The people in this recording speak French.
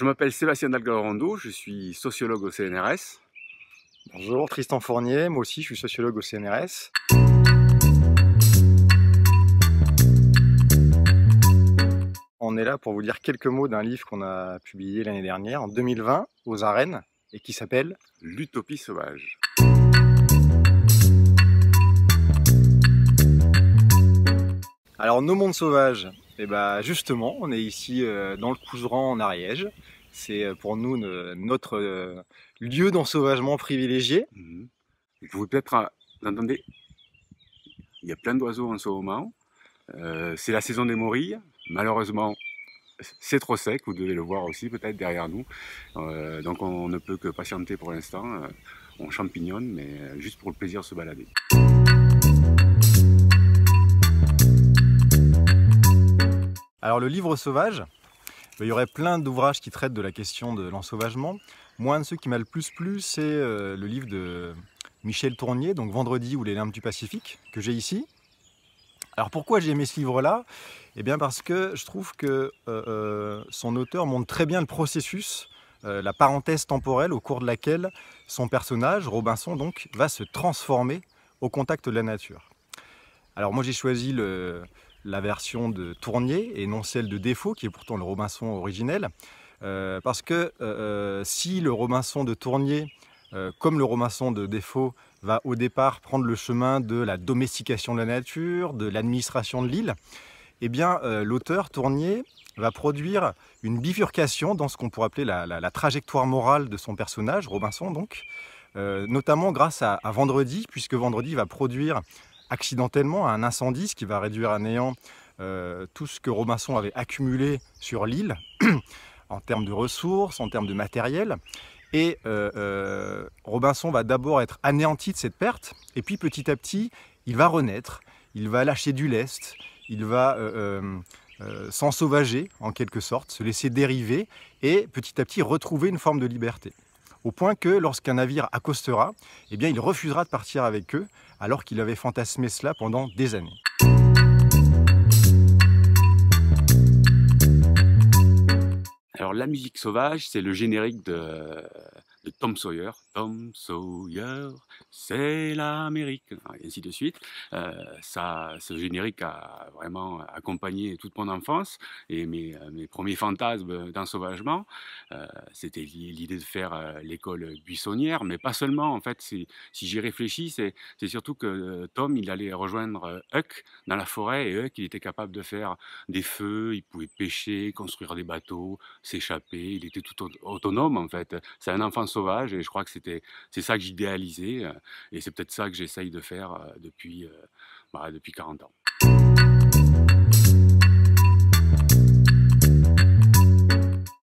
Je m'appelle Sébastien Dalgalorondo, je suis sociologue au CNRS. Bonjour, Tristan Fournier, moi aussi je suis sociologue au CNRS. On est là pour vous dire quelques mots d'un livre qu'on a publié l'année dernière, en 2020, aux Arènes, et qui s'appelle L'utopie sauvage. Alors nos mondes sauvages, et justement, on est ici dans le Couserans en Ariège. C'est pour nous notre lieu d'ensauvagement privilégié. Vous pouvez peut-être entendre, il y a plein d'oiseaux en ce moment. C'est la saison des morilles. Malheureusement, c'est trop sec, vous devez le voir aussi peut-être derrière nous. Donc on ne peut que patienter pour l'instant. On champignonne, mais juste pour le plaisir de se balader. Alors le livre sauvage, il y aurait plein d'ouvrages qui traitent de la question de l'ensauvagement. Moi, un de ceux qui m'a le plus plu, c'est le livre de Michel Tournier, donc Vendredi ou les limbes du Pacifique, que j'ai ici. Alors pourquoi j'ai aimé ce livre-là? Eh bien parce que je trouve que son auteur montre très bien le processus, la parenthèse temporelle au cours de laquelle son personnage, Robinson donc, va se transformer au contact de la nature. Alors moi j'ai choisi la version de Tournier et non celle de Defoe, qui est pourtant le Robinson originel, parce que si le Robinson de Tournier, comme le Robinson de Defoe, va au départ prendre le chemin de la domestication de la nature, de l'administration de l'île, eh bien l'auteur Tournier va produire une bifurcation dans ce qu'on pourrait appeler la trajectoire morale de son personnage, Robinson donc, notamment grâce à Vendredi, puisque Vendredi va produire accidentellement un incendie, ce qui va réduire à néant tout ce que Robinson avait accumulé sur l'île, en termes de ressources, en termes de matériel. Et Robinson va d'abord être anéanti de cette perte, et puis petit à petit, il va renaître, il va lâcher du lest, il va s'ensauvager en quelque sorte, se laisser dériver, et petit à petit retrouver une forme de liberté. Au point que lorsqu'un navire accostera, eh bien, il refusera de partir avec eux, alors qu'il avait fantasmé cela pendant des années. Alors la musique sauvage, c'est le générique de Tom Sawyer. Tom Sawyer, c'est l'Amérique, et ainsi de suite. Ce générique a vraiment accompagné toute mon enfance et mes premiers fantasmes d'ensauvagement. C'était l'idée de faire l'école buissonnière, mais pas seulement. En fait, si j'y réfléchis, c'est surtout que Tom, il allait rejoindre Huck dans la forêt, et Huck, il était capable de faire des feux, il pouvait pêcher, construire des bateaux, s'échapper, il était tout autonome en fait. C'est un enfant sauvage et je crois que c'est ça que j'idéalisais et c'est peut-être ça que j'essaye de faire depuis 40 ans.